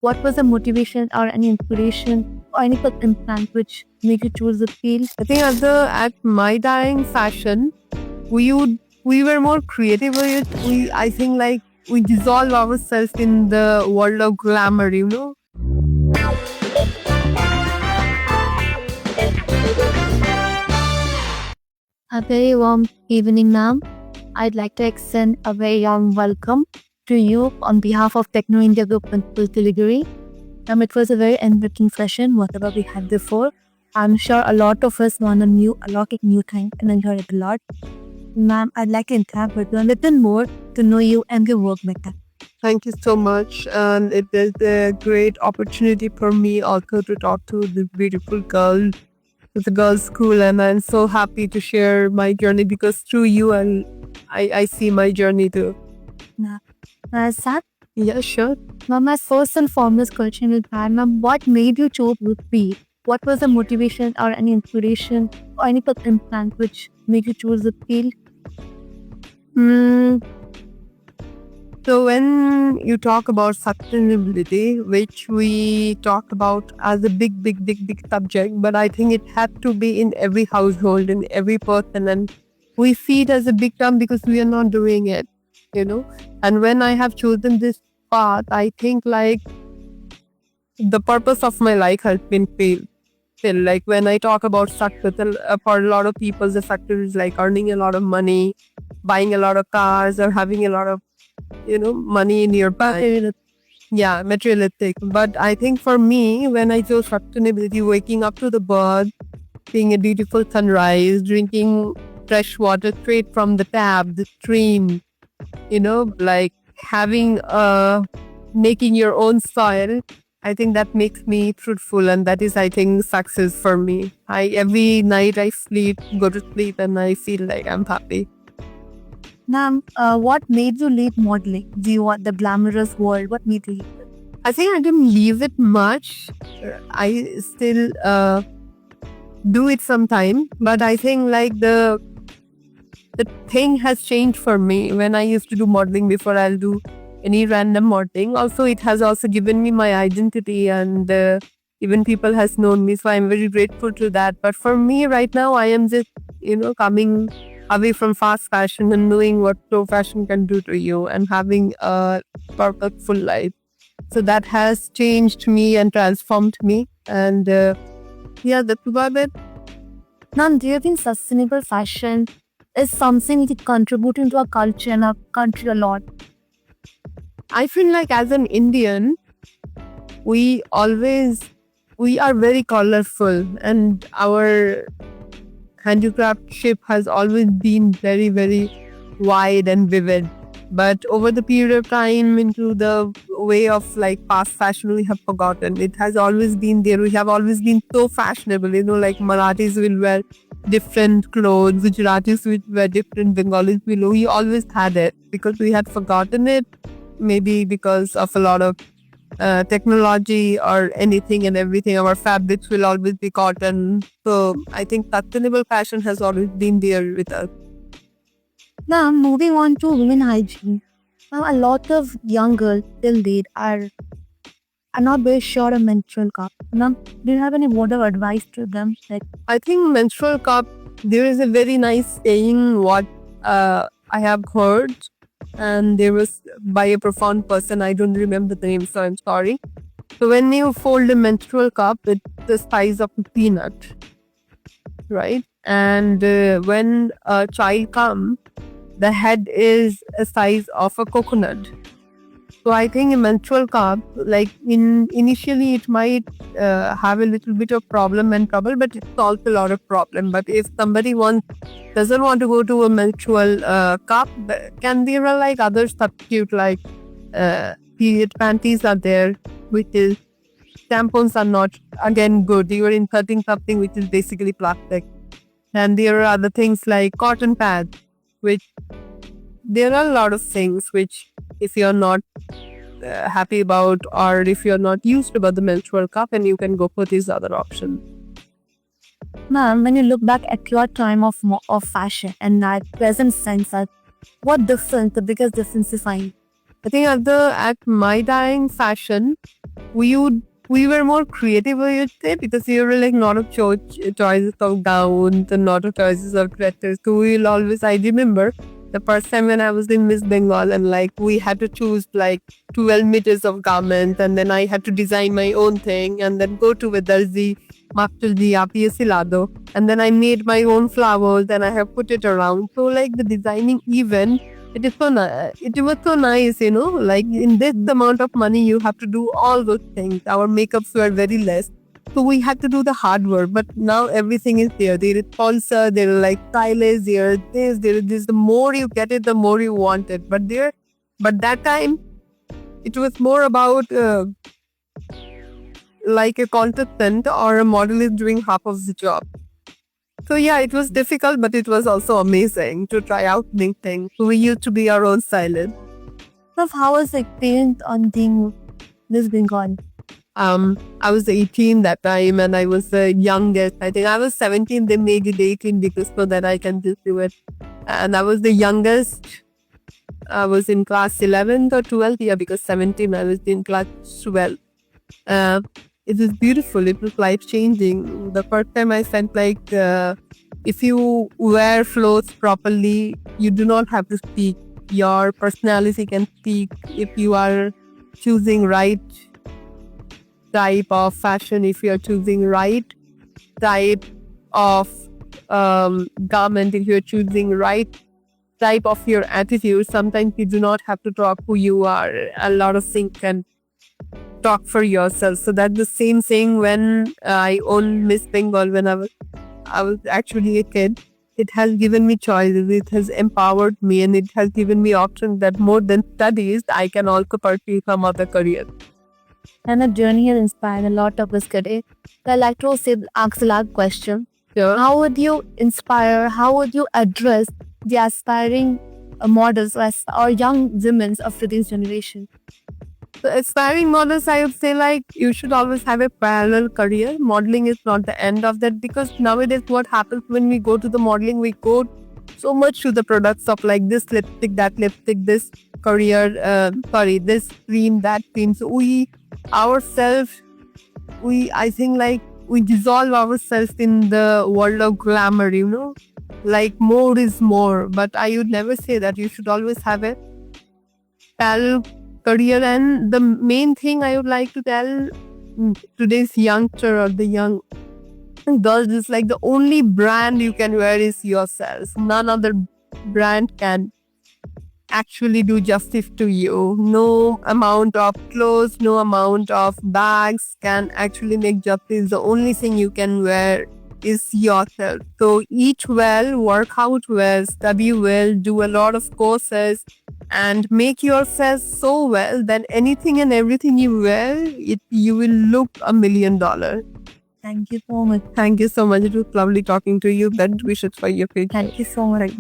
What was the motivation or any inspiration or any circumstance which made you choose the field? I think at my time fashion, we were more creative with it. I think like we dissolve ourselves in the world of glamour. A very warm evening, ma'am. I'd like to extend a very warm welcome to you on behalf of Techno India Group Principal Siliguri. It was a very enriching session, whatever we had before. I'm sure a lot of us learned a lot of new things and enjoyed it a lot. Ma'am, I'd like to interact with you a little more to know you and your work method. Thank you so much. And it is a great opportunity for me also to talk to the beautiful girl with the girls' school. And I'm so happy to share my journey because through you and I see my journey too. Sir, Yeah, sure. ma'am, my first and foremost question is that, ma'am, what made you choose this field? What was the motivation or any inspiration or any circumstance which made you choose this field? Hmm. So when you talk about sustainability, which we talk about as a big subject, but I think it had to be in every household, in every person, and we see it as a big term because we are not doing it. And when I have chosen this path, I think like the purpose of my life has been filled. Like when I talk about success, for a lot of people, the success is like earning a lot of money, buying a lot of cars, or having a lot of money in your bank. Yeah, materialistic. But I think for me, when I chose sustainability, waking up to the bird, seeing a beautiful sunrise, drinking fresh water straight from the tap, the stream, like having making your own soil, I think that makes me fruitful, and that is, I think, success for me. I every night I go to sleep, and I feel like I'm happy. Ma'am, what made you leave modeling? Do you want the glamorous world? What made you leave? I think I didn't leave it much. I still do it sometime, but I think like the thing has changed for me. When I used to do modeling before, I'll do any random modeling. Also, it has also given me my identity, and even people has known me, so I'm very grateful to that. But for me right now, I am just coming away from fast fashion and knowing what slow fashion can do to you and having a purposeful life. So that has changed me and transformed me. And yeah, that's about it. Ma'am, do you think sustainable fashion is something that contributing to our culture and our country a lot? I feel like as an Indian, we are very colorful, and our handicraftship has always been very, very wide and vivid. But over the period of time, into the way of like fast fashion, we have forgotten. It has always been there. We have always been so fashionable. Like Marathis will wear different clothes, Gujaratis will wear different, Bengalis will. We always had it because we had forgotten it. Maybe because of a lot of technology or anything and everything. Our fabrics will always be cotton. So I think sustainable fashion has always been there with us. Now, moving on to women hygiene. Now, a lot of young girls till date are not very sure of menstrual cup. Now, do you have any word of advice to them? Like, I think menstrual cup, there is a very nice saying what I have heard, and there was by a profound person. I don't remember the name, so I'm sorry. So when you fold a menstrual cup, it's the size of a peanut, right? And when a child comes, the head is a size of a coconut. So I think a menstrual cup, like initially it might have a little bit of problem and trouble, but it solves a lot of problem. But if somebody doesn't want to go to a menstrual cup, can there are like other substitute like period panties are there, which is tampons are not again good. You are inserting something which is basically plastic, and there are other things like cotton pads, which there are a lot of things which if you're not happy about, or if you're not used about the menstrual cup, and you can go for these other options. ma'am, when you look back at your time of fashion and that present sense, what difference, the biggest difference you find? I think at my time, fashion we were more creative, I would say, because we were like lot of choices of gowns and lot of choices of dresses. So we'll always, I remember the first time when I was in Miss Bengal and like we had to choose like 12 meters of garment and then I had to design my own thing and then go to Vedarji, Maftalji, Apiye Silado, and then I made my own flowers and I have put it around. So like the designing event, it is so it was so nice, like in this amount of money you have to do all those things. Our makeups were very less. So we had to do the hard work, but now everything is there. There is sponsor, there are like stylists, there is this. The more you get it, the more you want it. But that time, it was more about like a contestant or a model is doing half of the job. So yeah, it was difficult, but it was also amazing to try out new things. We used to be our own stylist. So how was the experience on being Miss Bengal? I was 18 that time and I was the youngest. I think I was 17, they made it 18 because so that I can just do it. And I was the youngest. I was in class 11th or 12th, yeah, because 17 I was in class 12. It was beautiful. It was life changing. The first time I felt like if you wear clothes properly, you do not have to speak. Your personality can speak if you are choosing right type of fashion, if you are choosing right type of garment, if you are choosing right type of your attitude. Sometimes you do not have to talk who you are. A lot of things can talk for yourself. So that's the same thing when I owned Miss Bengal when I was actually a kid. It has given me choices. It has empowered me and it has given me options that more than studies, I can also pursue some other career. And the journey has inspired a lot of us today. So I'd like to ask the last question. Sure. How would you inspire, how would you address the aspiring models or young women of today's generation? So aspiring models, I would say like you should always have a parallel career. Modeling is not the end of that because nowadays what happens when we go to the modeling, we go so much to the products of like this lipstick, this career, this cream, that cream. So I think like we dissolve ourselves in the world of glamour, like more is more. But I would never say that. You should always have a parallel career. And the main thing I would like to tell today's youngster or the young girls is like the only brand you can wear is yourself. None other brand can actually do justice to you. No amount of clothes, no amount of bags can actually make justice. The only thing you can wear is yourself. So eat well, work out well, study well, do a lot of courses and make yourself so well that anything and everything you wear, you will look $1 million. Thank you so much. Thank you so much. It was lovely talking to you. Best wishes for your future. Thank you so much.